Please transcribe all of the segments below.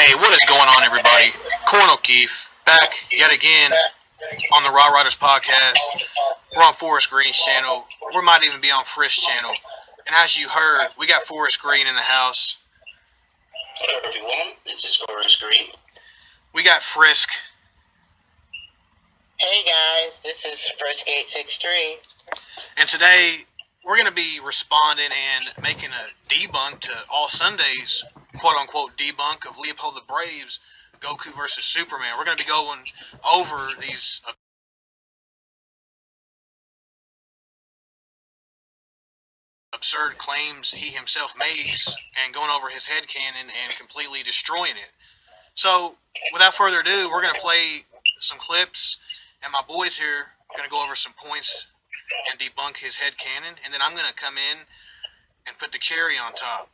Hey, what is going on, everybody? Corn O'Keefe back yet again on the Raw Riders podcast. We're on Forest Green's channel. We might even be on Frisk's channel. And as you heard, we got Forest Green in the house. Hello, everyone. This is Forest Green. We got Frisk. Hey guys, this is Frisk863. And today we're going to be responding and making a debunk to All Sunday's quote-unquote debunk of Leopold the Brave's Goku versus Superman. We're going to be going over these absurd claims he himself makes and going over his headcanon and completely destroying it. So, without further ado, we're going to play some clips, and my boys here are going to go over some points and debunk his headcanon, and then I'm going to come in and put the cherry on top.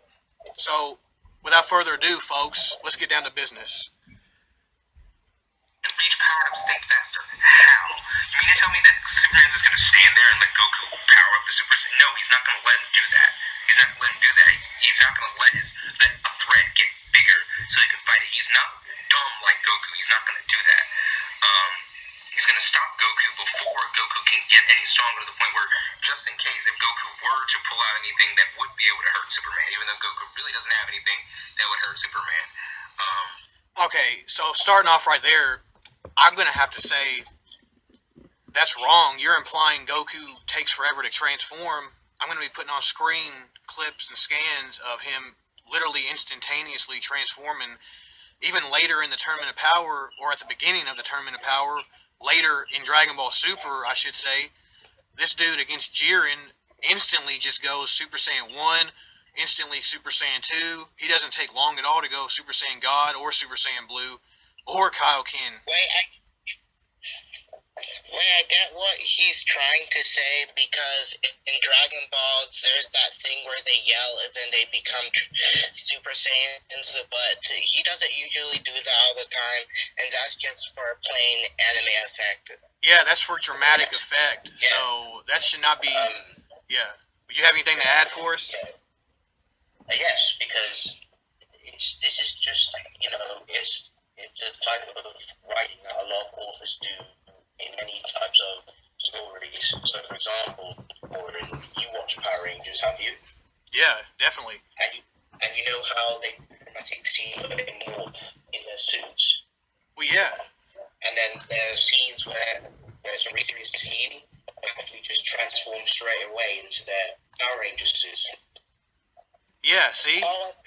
So, without further ado, folks, let's get down to business. And reach power up think faster. How? You mean to tell me that Superman's just going to stand there and let Goku power up the Super Saiyan? No, he's not going to let him do that. He's not going to let him do that. He's not going to let a threat get bigger so he can fight it. He's not dumb like Goku. He's not going to do that. He's going to stop Goku before Goku can get any stronger to the point where, just in case, if Goku were to pull out anything that would be able to hurt Superman, even though Goku really doesn't have anything that would hurt Superman. Okay, so starting off right there, I'm going to have to say that's wrong. You're implying Goku takes forever to transform. I'm going to be putting on screen clips and scans of him literally instantaneously transforming, even later in the Tournament of Power, or at the beginning of the Tournament of Power, later in Dragon Ball Super, I should say. This dude against Jiren instantly just goes Super Saiyan 1, instantly Super Saiyan 2. He doesn't take long at all to go Super Saiyan God or Super Saiyan Blue or Kaioken. I get what he's trying to say, because in Dragon Ball, there's that thing where they yell and then they become Super Saiyans, but he doesn't usually do that all the time, and that's just for a plain anime effect. Yeah, that's for dramatic effect, Yeah. so that should not be... Yeah. Do you have anything to add for us? Yes, because this is just, it's a type of writing that a lot of authors do in many types of stories. So, for example, Gordon, you watch Power Rangers, have you? Yeah, definitely. And you know how they dramatic scene where they morph in their suits? Well, yeah. And then there's scenes where there's a really serious scene where actually just transform straight away into their Power Ranger suits. Yeah, see?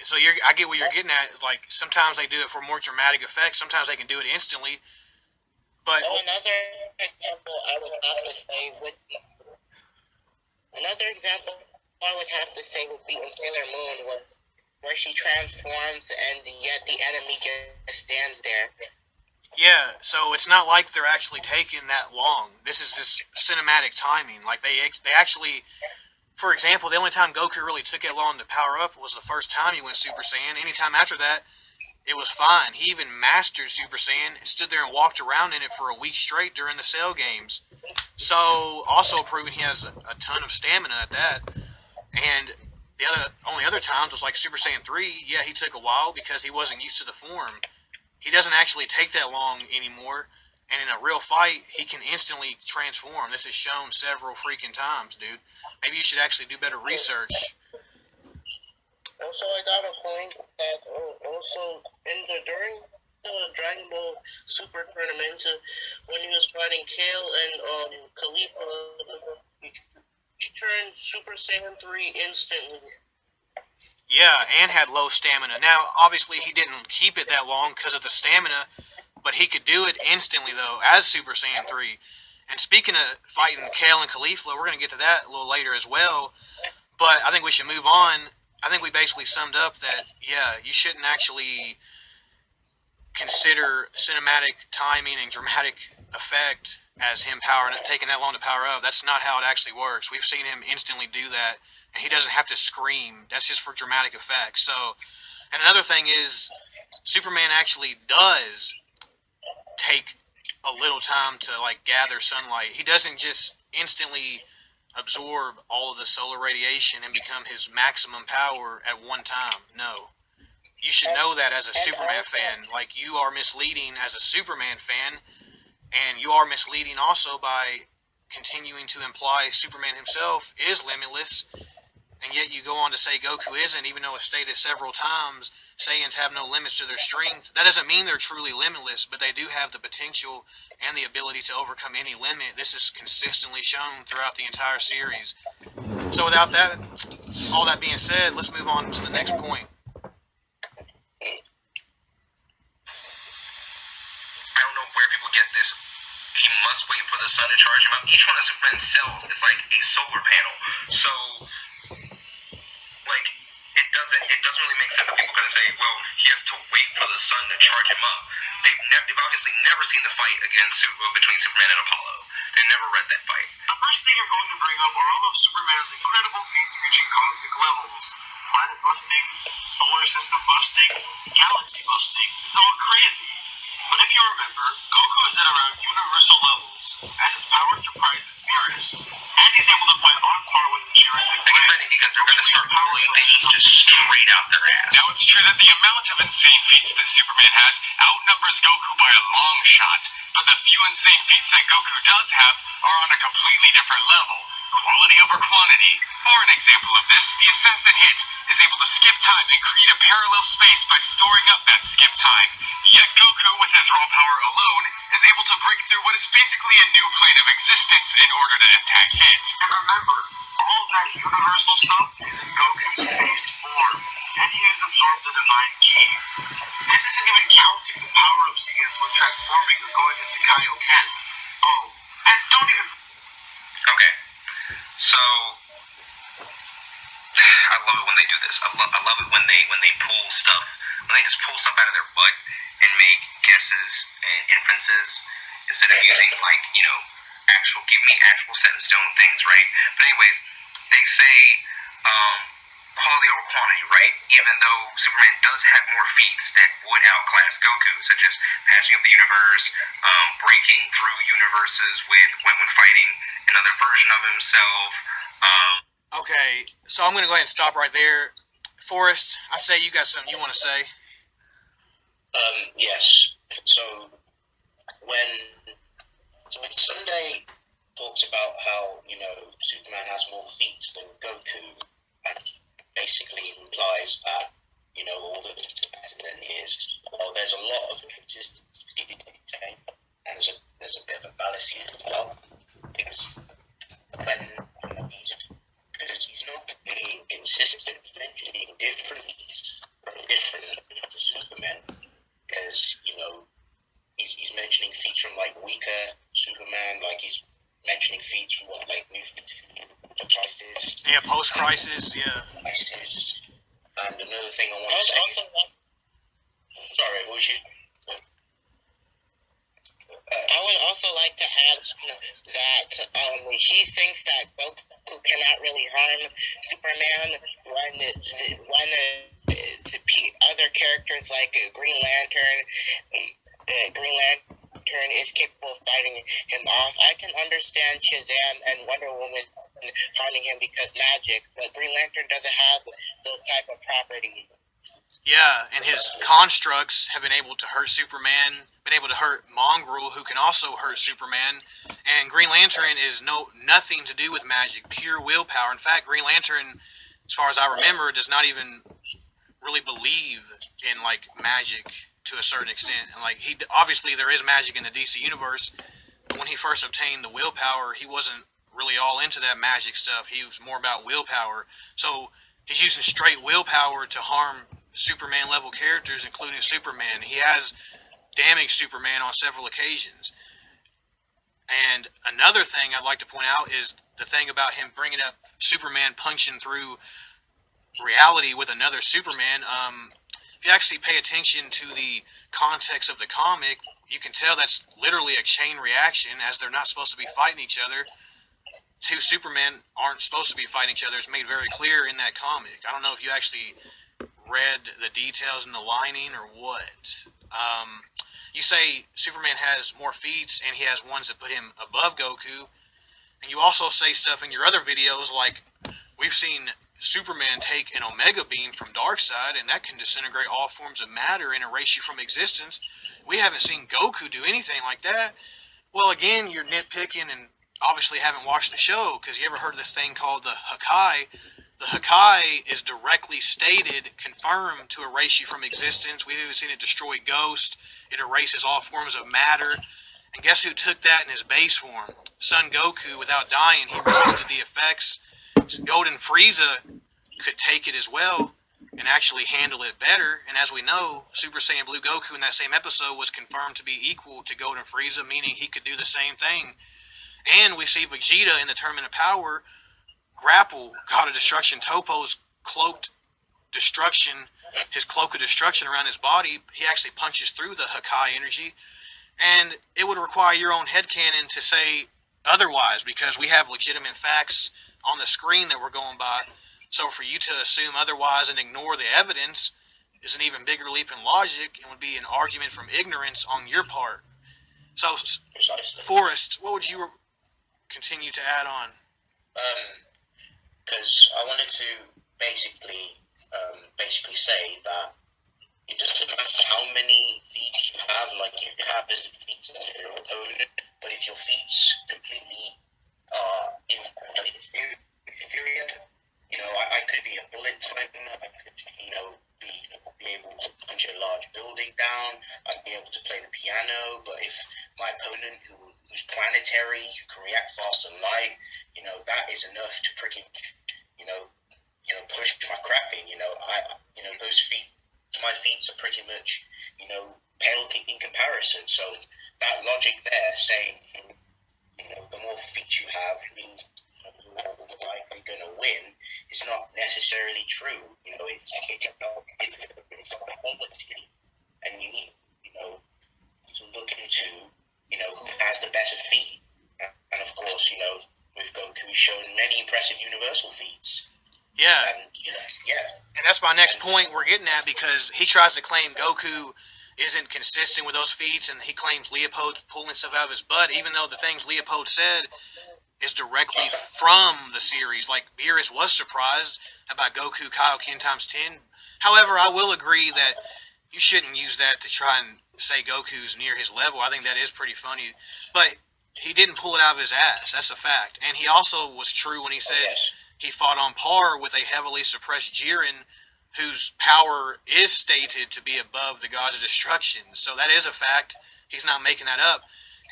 So I get what you're getting at. Like, sometimes they do it for more dramatic effect. Sometimes they can do it instantly. But Another example I would have to say would be in Sailor Moon, was where she transforms and yet the enemy just stands there. yeah, so it's not like they're actually taking that long. This is just cinematic timing. Like, they actually... For example, the only time Goku really took it long to power up was the first time he went Super Saiyan. Anytime after that, it was fine. He even mastered Super Saiyan and stood there and walked around in it for a week straight during the Cell games. So, also proving he has a ton of stamina at that. And the only other times was like Super Saiyan 3. Yeah, he took a while because he wasn't used to the form. He doesn't actually take that long anymore. And in a real fight, he can instantly transform. This is shown several freaking times, dude. Maybe you should actually do better research. Also, I got a point that during the Dragon Ball Super tournament, when he was fighting Kale and Khalifa, he turned Super Saiyan 3 instantly. Yeah, and had low stamina. Now, obviously, he didn't keep it that long because of the stamina, but he could do it instantly, though, as Super Saiyan 3. And speaking of fighting Kale and Caulifla, we're going to get to that a little later as well. But I think we should move on. I think we basically summed up that, yeah, you shouldn't actually consider cinematic timing and dramatic effect as him taking that long to power up. That's not how it actually works. We've seen him instantly do that, and he doesn't have to scream. That's just for dramatic effect. So, and another thing is, Superman actually does take a little time to like gather sunlight. He doesn't just instantly absorb all of the solar radiation and become his maximum power at one time. No. You should know that as a Superman also, fan. Like, you are misleading as a Superman fan, and you are misleading also by continuing to imply Superman himself is limitless, and yet you go on to say Goku isn't, even though it's stated several times Saiyans have no limits to their strength. That doesn't mean they're truly limitless, but they do have the potential and the ability to overcome any limit. This is consistently shown throughout the entire series. So without that, all that being said, let's move on to the next point. I don't know where people get this. He must wait for the sun to charge him up. Each one of Superman's cells is like a solar panel. So, like, it doesn't really make sense that people are gonna say, well, he has to wait for the sun to charge him up. They've obviously never seen the fight between Superman and Apollo. They've never read that fight. The first thing you're going to bring up are all of Superman's incredible feats reaching cosmic levels. Planet busting, solar system busting, galaxy busting. It's all crazy. But if you remember, Goku is at around universal levels, as his power surprises Beerus, and he's able to fight on par with Jiren the Get Great. ready because they're gonna start pulling things just straight out their ass. Now it's true that the amount of insane feats that Superman has outnumbers Goku by a long shot, but the few insane feats that Goku does have are on a completely different level. Quality over quantity. For an example of this, the assassin hit is able to skip time and create a parallel space by storing up that skip time. Yet Goku, with his raw power alone, is able to break through what is basically a new plane of existence in order to attack hit. And remember, all of that universal stuff is in Goku's base form, and he has absorbed the divine ki. This isn't even counting the power-ups he gets when transforming or going into Kaioken. Oh, and don't even... Okay, so I love it when they do this. I love it when they pull stuff, when they just pull stuff out of their butt and make guesses and inferences instead of using give me actual set in stone things, right? But anyways, they say quality over quantity, right? Even though Superman does have more feats that would outclass Goku, such as patching up the universe, breaking through universes when fighting another version of himself. Okay, so I'm going to go ahead and stop right there. Forrest, I say you got something you want to say. Yes. So when Sunday talks about how, Superman has more feats than Goku, and basically implies that, all the better than his, well, there's a lot of pictures, and there's a bit of a fallacy as well, because when he's not being consistent, mentioning different to Superman, because, he's mentioning feats from, weaker Superman, he's mentioning feats from, New Crisis. Yeah, post-Crisis, yeah. Crisis. And another thing I want to say... Sorry, what was you... I would also like to add that he thinks that Goku cannot really harm Superman when other characters like Green Lantern is capable of fighting him off. I can understand Shazam and Wonder Woman harming him because magic, but Green Lantern doesn't have those type of properties. Yeah, and his constructs have been able to hurt Superman, been able to hurt Mongrel, who can also hurt Superman. And Green Lantern is nothing to do with magic, pure willpower. In fact, Green Lantern, as far as I remember, does not even really believe in magic to a certain extent. And obviously there is magic in the DC universe, but when he first obtained the willpower, he wasn't really all into that magic stuff. He was more about willpower. So he's using straight willpower to harm Superman level characters, including Superman. He has damaged Superman on several occasions. And another thing I'd like to point out is the thing about him bringing up Superman punching through reality with another Superman. If you actually pay attention to the context of the comic, you can tell that's literally a chain reaction, as they're not supposed to be fighting each other. Two Supermen aren't supposed to be fighting each other. It's made very clear in that comic. I don't know if you actually read the details in the lining or what. You say Superman has more feats and he has ones that put him above Goku, and you also say stuff in your other videos like we've seen Superman take an Omega Beam from Darkseid, and that can disintegrate all forms of matter and erase you from existence. We haven't seen Goku do anything like that. Well, again, you're nitpicking and obviously haven't watched the show, because you ever heard of this thing called the Hakai? The Hakai is directly stated, confirmed, to erase you from existence. We've even seen it destroy Ghost. It erases all forms of matter. And guess who took that in his base form? Son Goku, without dying, he resisted the effects. Golden Frieza could take it as well and actually handle it better. And as we know, Super Saiyan Blue Goku in that same episode was confirmed to be equal to Golden Frieza, meaning he could do the same thing. And we see Vegeta in the Tournament of Power grapple God of Destruction Toppo's cloaked destruction, his cloak of destruction around his body. He actually punches through the Hakai energy. And it would require your own headcanon to say otherwise, because we have legitimate facts on the screen that we're going by. So for you to assume otherwise and ignore the evidence is an even bigger leap in logic and would be an argument from ignorance on your part. So, Precisely. Forrest, what would you continue to add on? Because I wanted to basically say that it doesn't matter how many feats you have, like you can have this feats as your opponent, but if your feats completely inferior, I could be a bullet type, I could, be able to punch a large building down, I'd be able to play the piano, but if my opponent who's planetary, who can react fast and light, that is enough to pretty push my crapping, those feats, my feats are pretty much, pale in comparison. So that logic there saying, the more feats you have means you're likely going to win is not necessarily true. It's a quality, and you need, to look into, who has the better feat. And of course, with Goku, he's shown many impressive universal feats. Yeah. And, And that's my next point we're getting at, because he tries to claim Goku isn't consistent with those feats, and he claims Leopold's pulling stuff out of his butt, even though the things Leopold said is directly from the series. Like, Beerus was surprised about Goku Kaioken times 10. However, I will agree that you shouldn't use that to try and say Goku's near his level. I think that is pretty funny. But he didn't pull it out of his ass. That's a fact. And he also was true when he said he fought on par with a heavily suppressed Jiren, whose power is stated to be above the gods of destruction. So that is a fact. He's not making that up.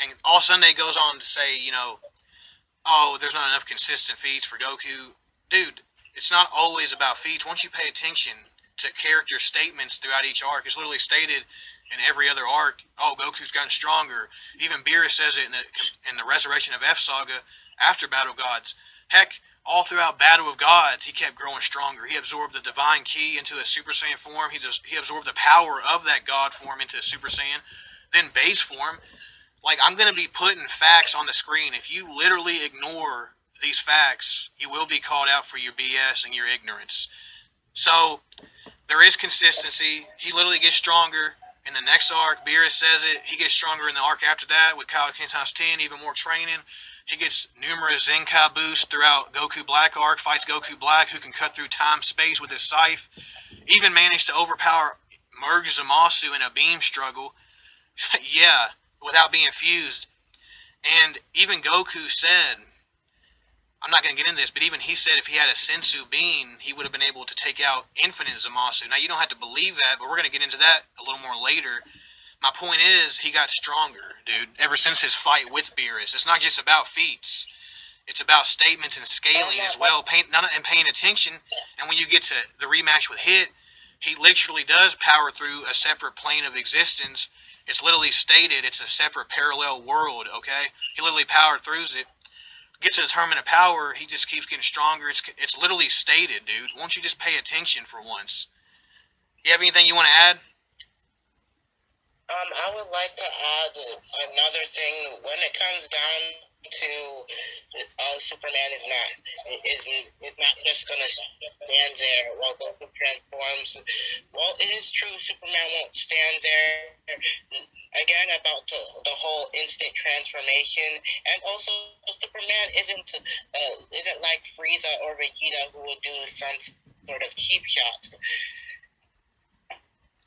And All Sunday goes on to say, oh, there's not enough consistent feats for Goku. Dude, it's not always about feats. Once you pay attention to character statements throughout each arc, it's literally stated in every other arc, oh, Goku's gotten stronger. Even Beerus says it in the Resurrection of F Saga after Battle of Gods. Heck, all throughout Battle of Gods, he kept growing stronger. He absorbed the Divine Ki into a Super Saiyan form. He absorbed the power of that God form into a Super Saiyan, then base form. Like, I'm going to be putting facts on the screen. If you literally ignore these facts, you will be called out for your BS and your ignorance. So, there is consistency. He literally gets stronger. In the next arc, Beerus says it. He gets stronger in the arc after that with Kaioken times 10, even more training. He gets numerous Zenkai boosts throughout Goku Black arc, fights Goku Black, who can cut through time-space with his scythe. Even managed to overpower Merge Zamasu in a beam struggle. Yeah, without being fused. And even Goku said, I'm not going to get into this, but even he said if he had a Sensu beam, he would have been able to take out Infinite Zamasu. Now, you don't have to believe that, but we're going to get into that a little more later. My point is, he got stronger, dude, ever since his fight with Beerus. It's not just about feats. It's about statements and scaling as well, and paying attention. And when you get to the rematch with Hit, he literally does power through a separate plane of existence. It's literally stated it's a separate parallel world, okay? He literally powered through it. Gets to the Tournament of Power, he just keeps getting stronger. It's literally stated, dude. Won't you just pay attention for once? You have anything you want to add? I would like to add another thing. When it comes down to Superman is not just gonna stand there while Goku transforms. Well, it is true Superman won't stand there. again about the whole instant transformation, and also Superman isn't like Frieza or Vegeta who would do some sort of cheap shot.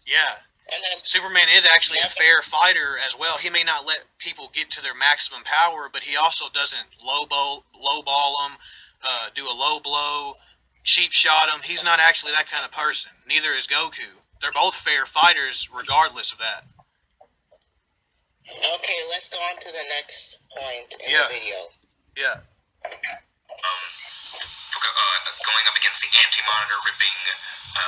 Yeah. And then Superman is actually a fair fighter as well. He may not let people get to their maximum power, but he also doesn't lowball them, do a low blow, cheap shot him. He's not actually that kind of person. Neither is Goku. They're both fair fighters regardless of that. Okay, let's go on to the next point in Yeah. the video. Yeah. Going up against the Anti-Monitor, ripping,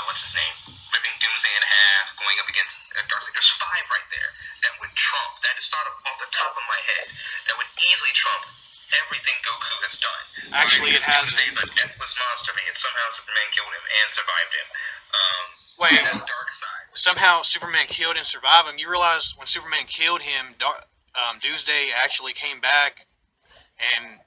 what's his name? Ripping Doomsday in half, going up against Darkseid. There's 5 right there that would trump, that just thought off the top of my head, that would easily trump everything Goku has done. Actually, it hasn't. Doomsday's a deathless monster, and somehow Superman killed him and survived him. Wait. That's Darkseid. Somehow Superman killed and survived him. You realize when Superman killed him, Doomsday actually came back and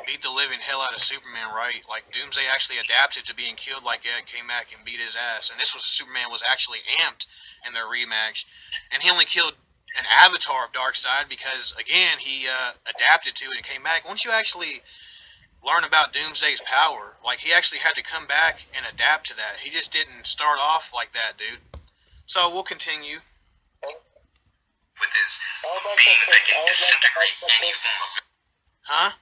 beat the living hell out of Superman, right? Like, Doomsday actually adapted to being killed like that, came back and beat his ass. And this was Superman was actually amped in their rematch. And he only killed an avatar of Darkseid because, again, he adapted to it and came back. Once you actually learn about Doomsday's power, like, he actually had to come back and adapt to that. He just didn't start off like that, dude. So, we'll continue. With his beams that can disintegrate any form of... Huh?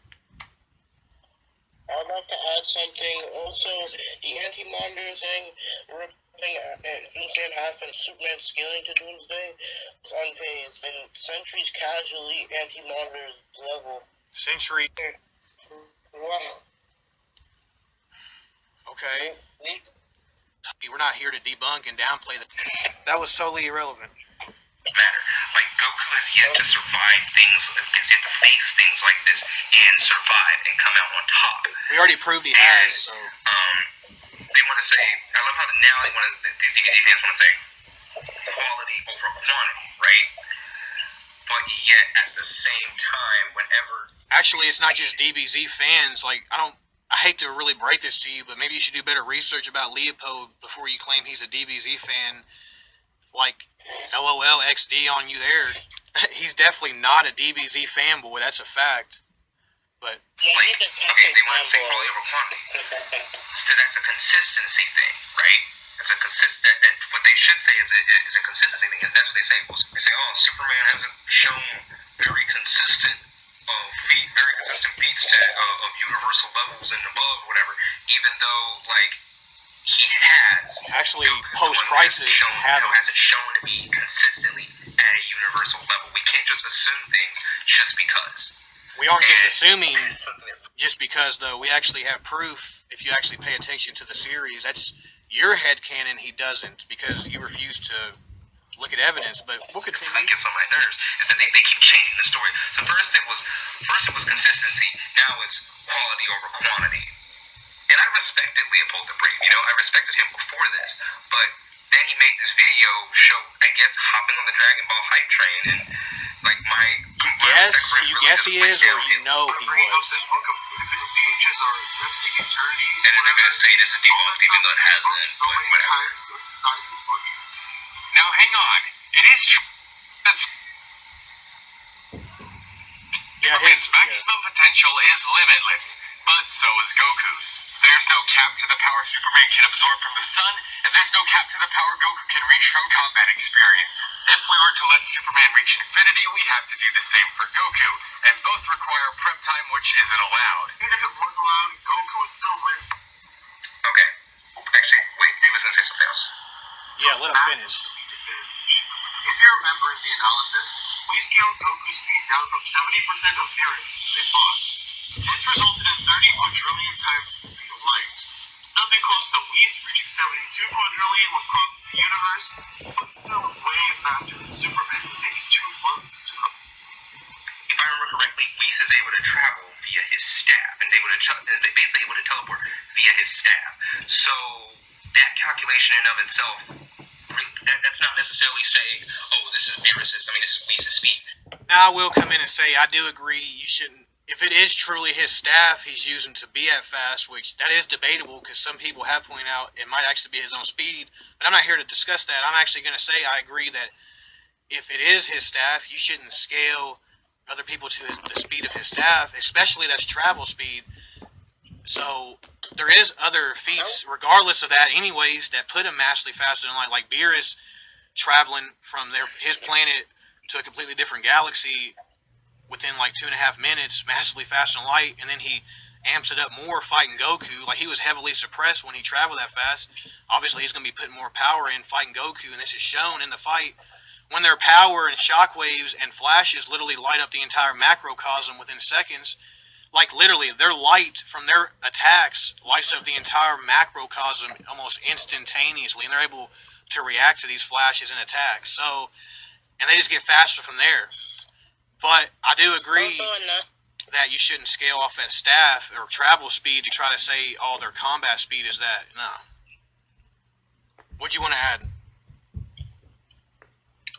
I would like to add something. Also, the Anti-Monitor thing, ripping Doomsday in half and Superman scaling to Doomsday is unfazed, and Sentry's casually Anti-Monitor's level. Sentry. Wow. Okay. We're not here to debunk and downplay the... That was totally irrelevant. Matter. Like, Goku has yet to survive things, has yet to face things like this and survive and come out on top. We already proved he has, so... They want to say, I love how now they want to, the DVD fans want to say, quality over quantity, right? But yet, at the same time, whenever... Actually, it's not just DBZ fans. Like, I hate to really break this to you, but maybe you should do better research about Leopold before you claim he's a DBZ fan. Like, LOL XD on you there. He's definitely not a DBZ fanboy, that's a fact. But... Yeah, like, he's a okay, they want to say fanboy. quality over quantity. So that's a consistency thing, right? That's a that what they should say is a consistency thing, and that's what they say. They say, oh, Superman hasn't shown very consistent feats of universal levels and above, whatever. Even though, like, he has. Actually, post-crisis hasn't shown to be consistently at a universal level. We can't just assume things just because. We aren't just assuming just because, though. We actually have proof. If you actually pay attention to the series, that's your headcanon. He doesn't, because you refuse to look at evidence. But we'll continue. What gets on my nerves is that they keep changing the story. So first it was consistency. Now it's quality over quantity. And I respected Leopold the Brave. I respected him before this, but then he made this video show, I guess, hopping on the Dragon Ball hype train, and like you guess he is, or you know he was. This book of infinite pages or drifting eternity. And then they're gonna say this is debunked, even though it hasn't. So But many whatever. times, it's not even funny. Now, hang on. It is true. Yeah, Superman's maximum potential is limitless, but so is Goku's. There's no cap to the power Superman can absorb from the sun, and there's no cap to the power Goku can reach from combat experience. If we were to let Superman reach infinity, we'd have to do the same for Goku, and both require prep time, which isn't allowed. Even if it was allowed, Goku would still win. Okay. Actually, wait, he was gonna say something else. Yeah, let him finish. If you remember in the analysis, we scaled Goku's speed down from 70% of nearest they fought. This resulted in 30 quadrillion times the speed of light. Nothing close to Whis reaching 72 quadrillion when crossing the universe, but still way faster than Superman, who takes 2 months to cross. If I remember correctly, Whis is able to travel via his staff, and they're basically able to teleport via his staff. So that calculation in of itself, that's not necessarily saying, oh, this is Whis' speed. Now I will come in and say I do agree you shouldn't. If it is truly his staff he's using to be at fast, which that is debatable because some people have pointed out it might actually be his own speed, but I'm not here to discuss that. I'm actually going to say I agree that if it is his staff, you shouldn't scale other people to the speed of his staff, especially that's travel speed. So there is other feats, regardless of that, anyways, that put him massively faster than light. Like Beerus traveling from his planet to a completely different galaxy within like 2.5 minutes, massively faster than light, and then he amps it up more fighting Goku. Like, he was heavily suppressed when he traveled that fast. Obviously, he's going to be putting more power in fighting Goku, and this is shown in the fight when their power and shockwaves and flashes literally light up the entire macrocosm within seconds. Like, literally, their light from their attacks lights up the entire macrocosm almost instantaneously, and they're able to react to these flashes and attacks. So, and they just get faster from there. But I do agree that you shouldn't scale off that staff or travel speed to try to say, oh, their combat speed is that. No. What'd you want to add?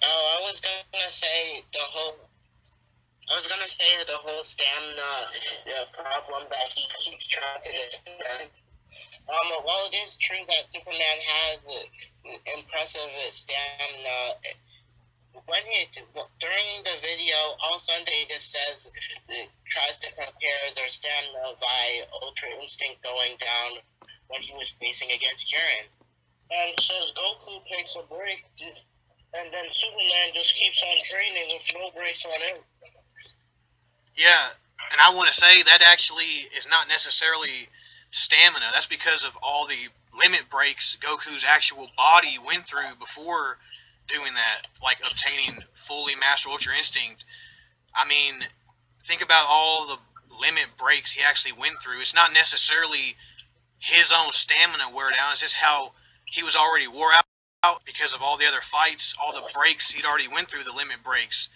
Oh, I was gonna say the whole stamina problem that he keeps trying to discuss. While it is true that Superman has impressive stamina, during the video, All Sunday just says tries to compare their stamina by Ultra Instinct going down when he was facing against Jiren, and says Goku takes a break, and then Superman just keeps on training with no breaks on him. Yeah, and I want to say that actually is not necessarily stamina. That's because of all the limit breaks Goku's actual body went through before doing that, like obtaining fully Master Ultra Instinct. I mean, think about all the limit breaks he actually went through. It's not necessarily his own stamina wear down. It's just how he was already wore out because of all the other fights, all the breaks he'd already went through, the limit breaks.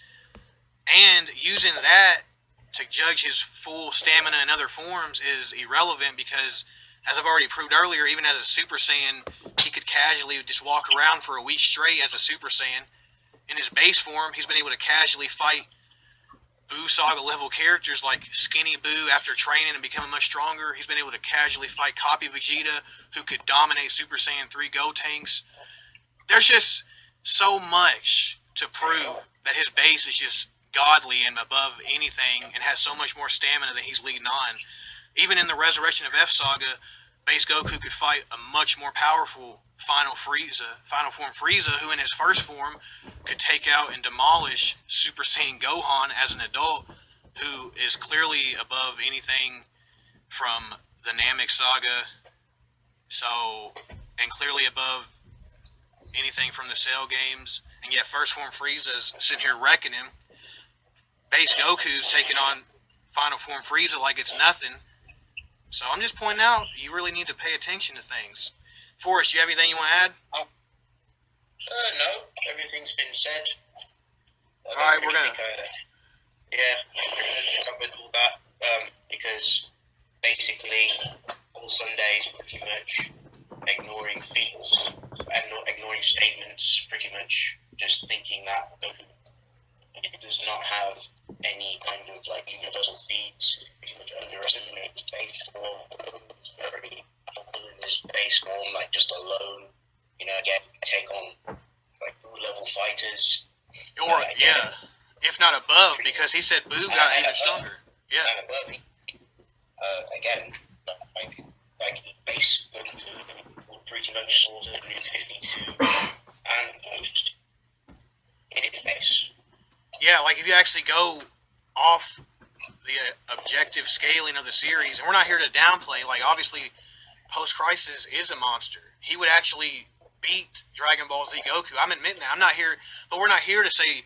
And using that to judge his full stamina in other forms is irrelevant because, as I've already proved earlier, even as a Super Saiyan, he could casually just walk around for a week straight as a Super Saiyan. In his base form, he's been able to casually fight Buu Saga level characters like Skinny Buu after training and becoming much stronger. He's been able to casually fight Copy Vegeta, who could dominate Super Saiyan 3 Gotenks. There's just so much to prove that his base is just godly and above anything and has so much more stamina that he's leading on. Even in the Resurrection of F Saga, base Goku could fight a much more powerful final form Frieza, who in his first form could take out and demolish Super Saiyan Gohan as an adult, who is clearly above anything from the Namek Saga, and clearly above anything from the Cell games, and yet first form Frieza's sitting here wrecking him. Base Goku's taking on final form Frieza like it's nothing. So I'm just pointing out, you really need to pay attention to things. Forrest, you have anything you want to add? No, everything's been said. Alright, we're gonna... covered all that, because basically all Sundays pretty much ignoring feats and not ignoring statements, pretty much just thinking that it does not have any kind of like universal feats, pretty much underestimates base form. It's very helpful in his base form, like just alone, again, take on like Buu level fighters. Or, if not above, because he said Buu got even stronger. Yeah. And above, again, like base will pretty much sort of new 52 and post in its base. Yeah, like if you actually go off the objective scaling of the series, and we're not here to downplay, like obviously Post-Crisis is a monster. He would actually beat Dragon Ball Z Goku. I'm admitting that. I'm not here, but we're not here to say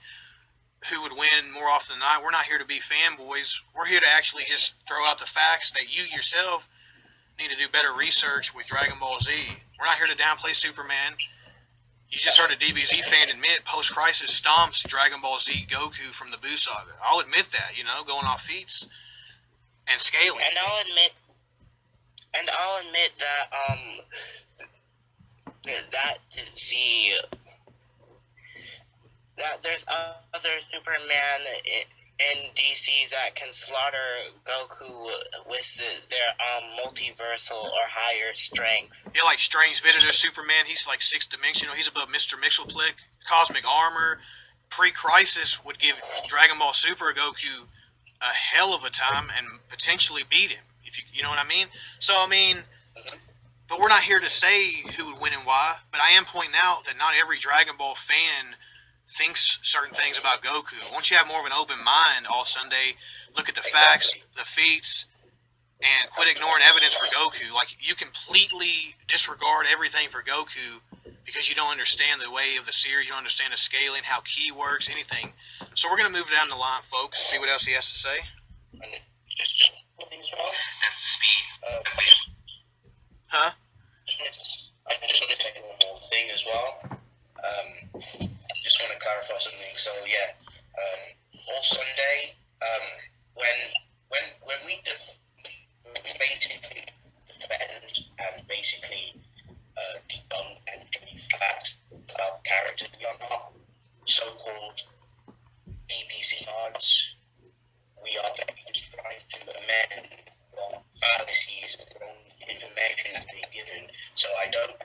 who would win more often than not. We're not here to be fanboys. We're here to actually just throw out the facts that you yourself need to do better research with Dragon Ball Z. We're not here to downplay Superman. You just heard a DBZ fan admit Post-Crisis stomps Dragon Ball Z Goku from the Buu Saga. I'll admit that, going off feats and scaling. And I'll admit that there's other Superman in DC that can slaughter Goku with their multiversal or higher strength. Yeah, like Strange Visitor Superman, he's like 6th dimensional. He's above Mr. Mixelplick, Cosmic Armor, pre-Crisis would give Dragon Ball Super Goku a hell of a time and potentially beat him. If you know what I mean. So I mean, but we're not here to say who would win and why. But I am pointing out that not every Dragon Ball fan thinks certain things about Goku. Once you have more of an open mind all Sunday, look at the facts, the feats, and quit ignoring evidence for Goku. Like, you completely disregard everything for Goku because you don't understand the way of the series, you don't understand the scaling, how Ki works, anything. So we're going to move down the line, folks, see what else he has to say. Just things well. That's the speed. Huh? I just want to say one more thing as well. Just want to clarify something. So yeah, all Sunday, when we basically defend and basically debunk and give facts about characters we are not so-called BBC arts. We are just trying to amend wrong fallacies and wrong information that's being given. So I don't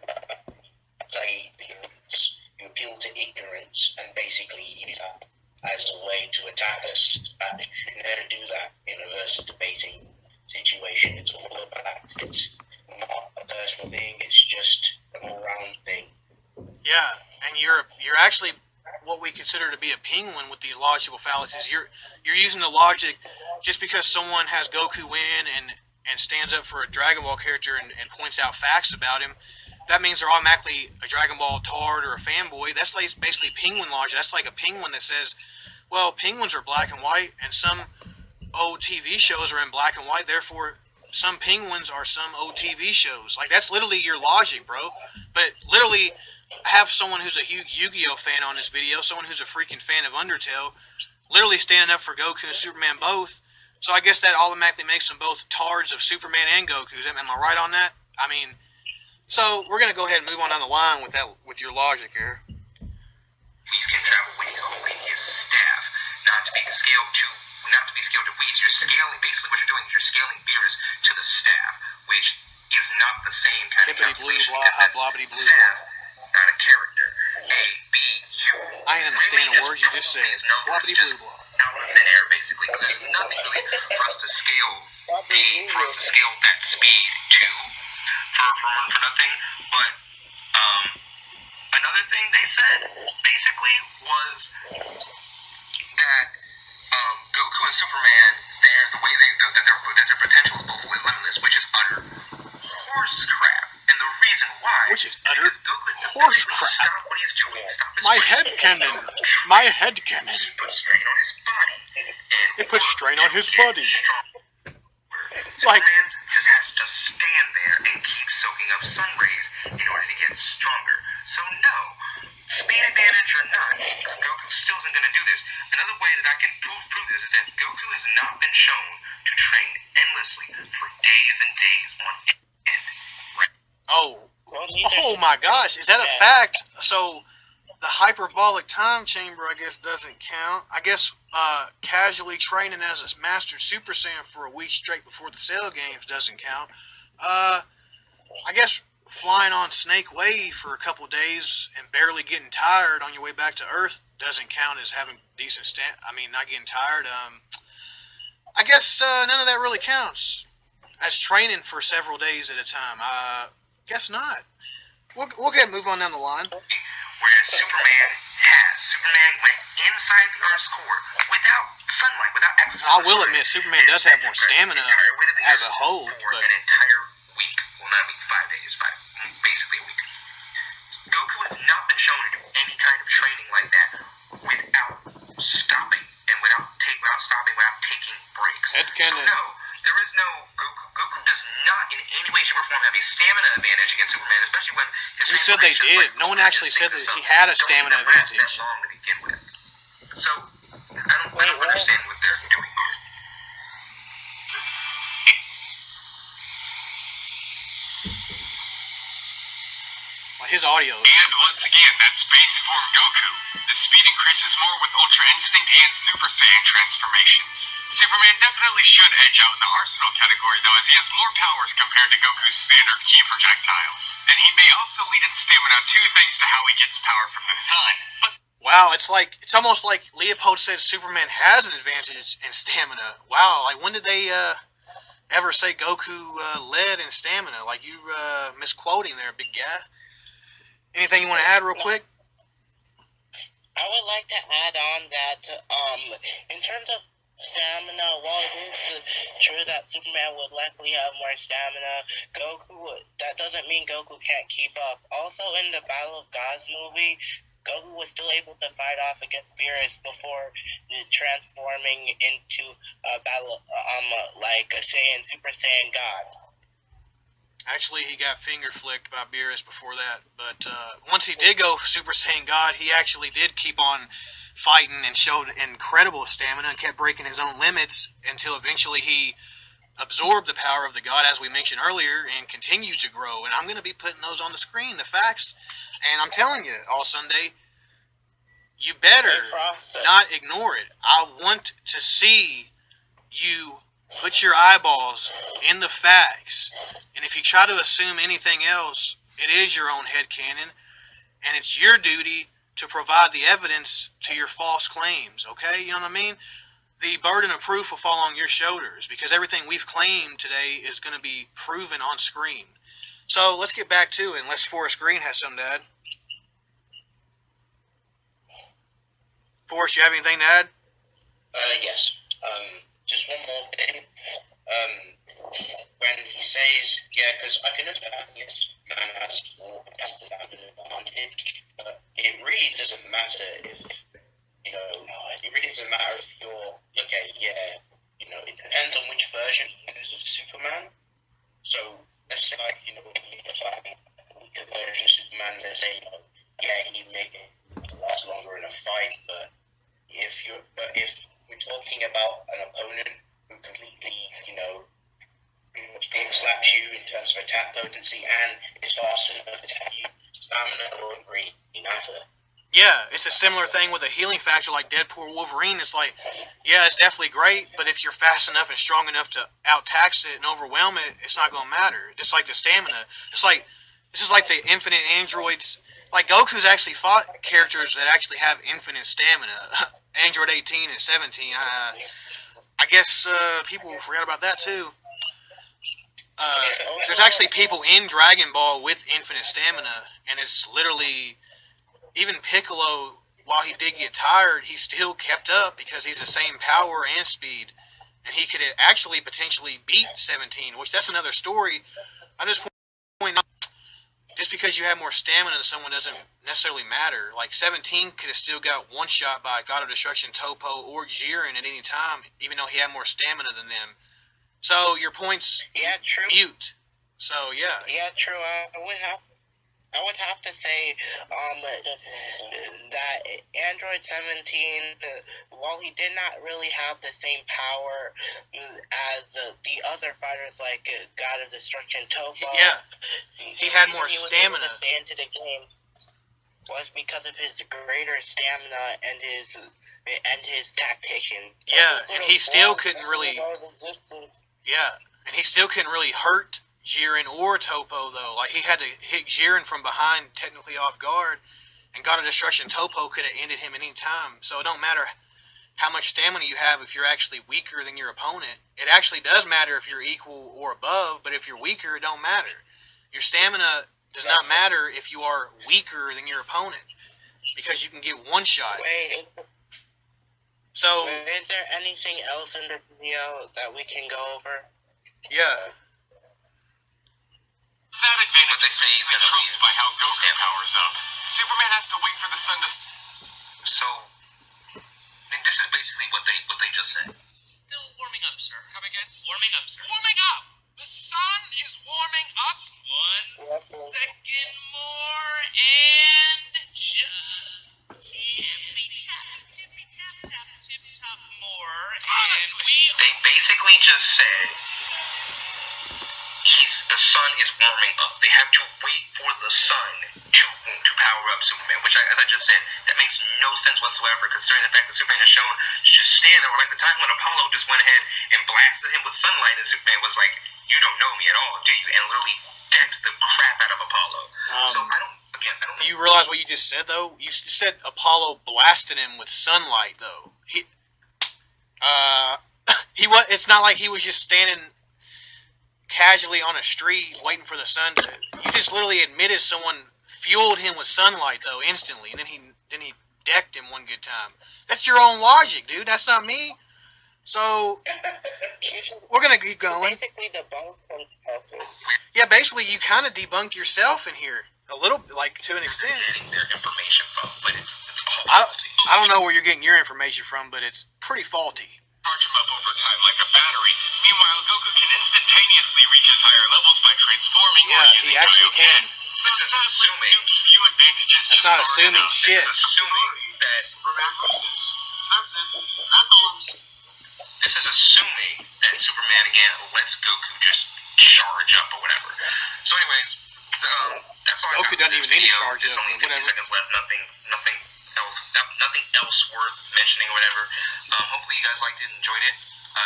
play ignorance. You appeal to ignorance and basically use that as a way to attack us. You should never do that in a versus debating situation. It's all about, it's not a personal thing, it's just an all-round thing. Yeah, and you're actually what we consider to be a penguin with the logical fallacies. You're using the logic just because someone has Goku win and stands up for a Dragon Ball character and points out facts about him. That means they're automatically a Dragon Ball tard or a fanboy. That's like basically penguin logic. That's like a penguin that says, well, penguins are black and white, and some old TV shows are in black and white, therefore some penguins are some old TV shows. Like, that's literally your logic, bro. But literally, I have someone who's a huge Yu-Gi-Oh fan on this video, someone who's a freaking fan of Undertale, literally standing up for Goku and Superman both. So I guess that automatically makes them both tards of Superman and Goku. Am I right on that? I mean, so we're gonna go ahead and move on down the line with that, with your logic here. Weeds can travel when he's holding his staff, not to be scaled to weeds. You're scaling, basically what you're doing is you're scaling beers to the staff, which is not the same kind of Hippity-blue, calculation. blah, ha, blobbity blue. Staff, not a character. A, B, U. I understand the words you just said. Blobbity blue, blah. Out of the air, basically, because there's nothing really for us to scale that speed to for nothing. But another thing they said basically was that Goku and Superman, their potential is both limitless, which is utter horse crap. And the reason why, Which is utter Goku horse crap. Stop what he's doing. Stop his My brain. head cannon. My head cannon. Put strain on his body. And It puts strain on his body. Superman just has to stand there and keep soaking up sun rays in order to get stronger. So no, speed advantage or not, Goku still isn't going to do this. Another way that I can prove this is that Goku has not been shown to train endlessly for days and days on end. Right? Oh my gosh, is that a fact? So the hyperbolic time chamber, I guess, doesn't count. I guess casually training as a Master Super Saiyan for a week straight before the Cell Games doesn't count. I guess flying on Snake Way for a couple days and barely getting tired on your way back to Earth doesn't count as having decent not getting tired. I guess none of that really counts as training for several days at a time. Guess not. We'll go ahead and move on down the line. Whereas Superman went inside the Earth's core without sunlight, without access. I will admit, Superman does have more stamina as a whole, for but an entire week. Well, not a week, 5 days, basically a week. Goku has not been shown to do any kind of training like that without stopping and without taking breaks. Headcanon. So no, there is no Goku does not in any way, shape, or form have a stamina advantage against Superman, especially when his Who said they did? No one actually said that he had a stamina advantage. That long to begin with. So I don't understand what they're doing here. Well, his audio. And once again, that's base form Goku. The speed increases more with Ultra Instinct and Super Saiyan transformations. Superman definitely should edge out in the arsenal category, though, as he has more powers compared to Goku's standard ki projectiles. And he may also lead in stamina too, thanks to how he gets power from the sun. But Wow, it's almost like Leopold said Superman has an advantage in stamina. Wow, like when did they ever say Goku led in stamina? Like you misquoting there, big guy. Anything you want to add real quick? I would like to add on that in terms of stamina, while it is true that Superman would likely have more stamina, that doesn't mean Goku can't keep up. Also, in the Battle of Gods movie, Goku was still able to fight off against Beerus before transforming into a battle, like a Super Saiyan God. Actually, he got finger flicked by Beerus before that. But once he did go Super Saiyan God, he actually did keep on fighting and showed incredible stamina and kept breaking his own limits until eventually he absorbed the power of the God, as we mentioned earlier, and continues to grow. And I'm going to be putting those on the screen, the facts. And I'm telling you, all Sunday, you better not ignore it. I want to see you put your eyeballs in the facts. And if you try to assume anything else, it is your own headcanon, and it's your duty to provide the evidence to your false claims, okay? You know what I mean? The burden of proof will fall on your shoulders because everything we've claimed today is going to be proven on screen. So let's get back to it, unless Forrest Green has something to add. Forrest, you have anything to add? Yes. Just one more thing. When he says, yeah, because I can understand, yes, man has more capacity than an advantage, but it really doesn't matter if, it really doesn't matter if you're, okay, yeah, it depends on which version you use of Superman. So, let's say, if you have like a weaker version of Superman, let's say, yeah, he may last longer in a fight, but if we're talking about an opponent who completely, pretty much game slaps you in terms of attack potency and is fast enough to attack you, stamina won't really matter. Yeah, it's a similar thing with a healing factor like Deadpool Wolverine. It's like, yeah, it's definitely great, but if you're fast enough and strong enough to out-tax it and overwhelm it, it's not going to matter. Just like the stamina. This is like the infinite androids. Like, Goku's actually fought characters that actually have infinite stamina. Android 18 and 17. I guess people forgot about that, too. There's actually people in Dragon Ball with infinite stamina, and it's literally... Even Piccolo, while he did get tired, he still kept up because he's the same power and speed. And he could actually potentially beat 17, which that's another story. I'm just pointing out, just because you have more stamina than someone doesn't necessarily matter. Like 17 could have still got one shot by God of Destruction, Topo, or Jiren at any time, even though he had more stamina than them. So your point's mute. So yeah. Yeah, true. I would have to say that Android 17, while he did not really have the same power as the other fighters like God of Destruction, Topo, he had more stamina. Was able to stay into the game was because of his greater stamina and his tactician. Yeah, and he still couldn't really. Yeah, and he still couldn't really hurt Jiren or Topo, though. Like, he had to hit Jiren from behind, technically off guard, and God of Destruction Topo could have ended him at any time. So it don't matter how much stamina you have if you're actually weaker than your opponent. It actually does matter if you're equal or above, but if you're weaker, it don't matter. Your stamina does not matter if you are weaker than your opponent, because you can get one shot. So, is there anything else in the video that we can go over? Yeah. That advantage they say he's gonna lose by how Goku powers up. Superman has to wait for the sun to. So, and this is basically what they just said. Still warming up, sir. Come again? Warming up, sir. Warming up. The sun is warming up. 1 second more, and just tippy tap more, and They basically just said. The sun is warming up. They have to wait for the sun to power up Superman, which, as I just said, that makes no sense whatsoever, considering the fact that Superman is shown to just stand there, like the time when Apollo just went ahead and blasted him with sunlight, and Superman was like, "You don't know me at all, do you?" And literally decked the crap out of Apollo. So I don't. again, I don't Do know. you realize what you just said, though? You just said Apollo blasted him with sunlight, though. He was. It's not like he was just standing casually on a street waiting for the sun to. You just literally admitted someone fueled him with sunlight, though, instantly, and then he decked him one good time. That's your own logic, dude. That's not me. So we're gonna keep going. Basically, debunk himself. Yeah, basically, you kind of debunk yourself in here a little, like to an extent. Getting their information from, but it's all faulty. I don't know where you're getting your information from, but it's pretty faulty. Charge him up over time like a battery. Meanwhile, Goku can instantaneously reach his higher levels by transforming or Yeah, using he actually Kaioken. can. This is assuming few advantages. That's not assuming This shit. is assuming that Superman loses. That's it. That's all I'm saying. this is assuming that Superman again lets Goku just charge up or whatever. So, anyways, that's all. Goku doesn't even need to charge There's up only or 50 whatever. seconds left. Nothing else worth mentioning or whatever. Hopefully, you guys liked it, and enjoyed it.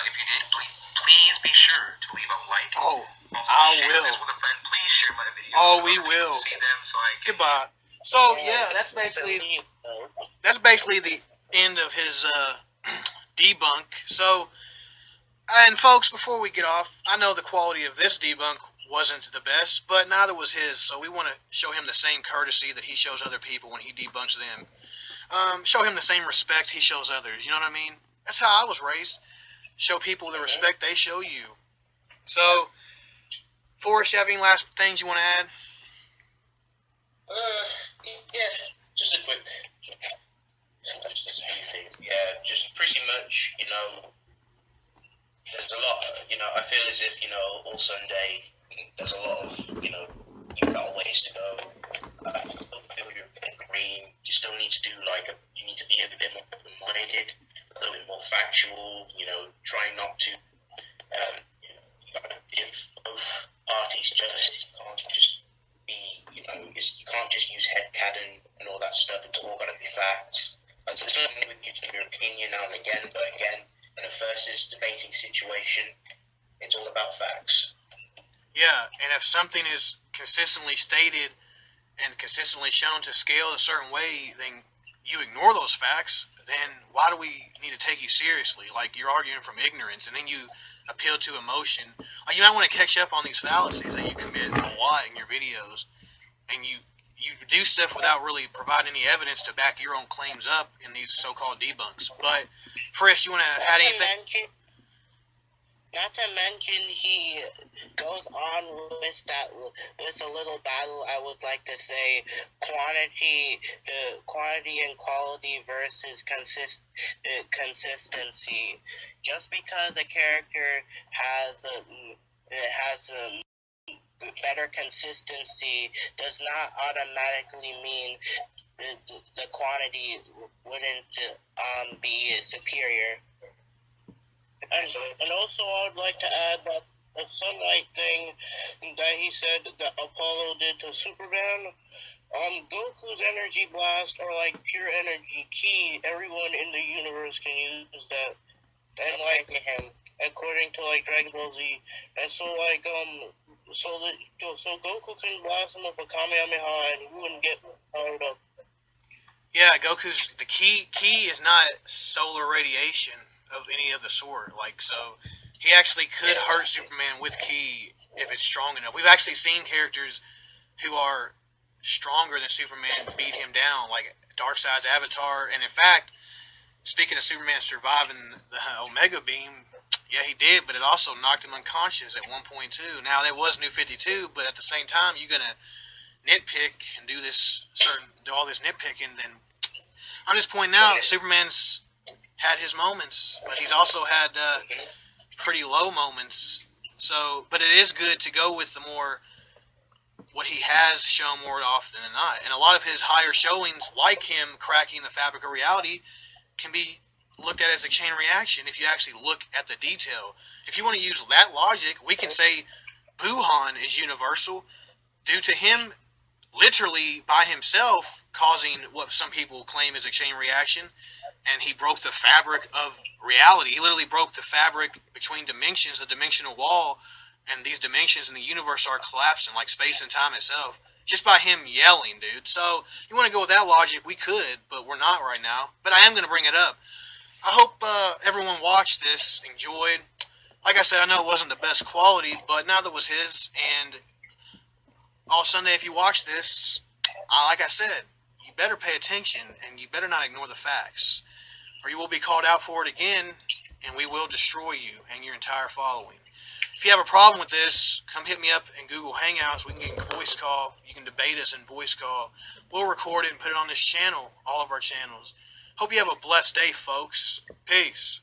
If you did, please be sure to leave a like. Oh, Also, I share will. this with a friend. Please share my videos. Oh, so we other will. people See them so I can. Goodbye. So yeah, that's basically the end of his debunk. So, and folks, before we get off, I know the quality of this debunk wasn't the best, but neither was his. So we want to show him the same courtesy that he shows other people when he debunks them. Show him the same respect he shows others. You know what I mean? That's how I was raised. Show people the respect they show you. So, Forrest, you have any last things you want to add? Yeah, just a quick, just a few things. Yeah, just pretty much, there's a lot, I feel as if, all Sunday, there's a lot of, you've got a ways to go. I still feel you're a bit green. You still need to do, you need to be a bit more open-minded, a little bit more factual, trying not to, you gotta give both parties justice. You can't just be, you can't just use headcanon and all that stuff. It's all got to be facts. There's nothing with you to your opinion now and again, but again, in a versus debating situation, it's all about facts. Yeah, and if something is consistently stated and consistently shown to scale a certain way, then you ignore those facts, then why do we need to take you seriously? Like, you're arguing from ignorance, and then you appeal to emotion. Like, you might want to catch up on these fallacies that you commit a lot in your videos, and you do stuff without really providing any evidence to back your own claims up in these so-called debunks. But, Chris, you want to add anything? Not to mention, he goes on with a little battle. I would like to say quantity and quality versus consistency. Just because a character has better consistency does not automatically mean the quantity wouldn't be superior. And also, I would like to add that the sunlight thing that he said that Apollo did to Superman, Goku's energy blast are like pure energy key. Everyone in the universe can use that. And according to Dragon Ball Z, and so so Goku can blast him with a Kamehameha and he wouldn't get powered up. Yeah, Goku's the key is not solar radiation of any of the sort. So he actually could hurt Superman with ki if it's strong enough. We've actually seen characters who are stronger than Superman beat him down, like Darkseid's Avatar. And in fact, speaking of Superman surviving the Omega Beam, yeah, he did, but it also knocked him unconscious at one point too. Now there was New 52, but at the same time, you're gonna nitpick and do all this nitpicking. Then I'm just pointing out Superman's had his moments, but he's also had pretty low moments. So, but it is good to go with the more what he has shown more often than not. And a lot of his higher showings, like him cracking the fabric of reality, can be looked at as a chain reaction if you actually look at the detail. If you want to use that logic, we can say Buhan is universal due to him literally by himself causing what some people claim is a chain reaction. And he broke the fabric of reality. He literally broke the fabric between dimensions, the dimensional wall, and these dimensions in the universe are collapsing like space and time itself. just by him yelling, dude. So you want to go with that logic, we could, but we're not right now. But I am going to bring it up. I hope everyone watched this, enjoyed. Like I said, I know it wasn't the best quality, but neither was his. And all Sunday, if you watch this, like I said, you better pay attention and you better not ignore the facts, or you will be called out for it again, and we will destroy you and your entire following. If you have a problem with this, come hit me up in Google Hangouts. We can get a voice call. You can debate us in voice call. We'll record it and put it on this channel, all of our channels. Hope you have a blessed day, folks. Peace.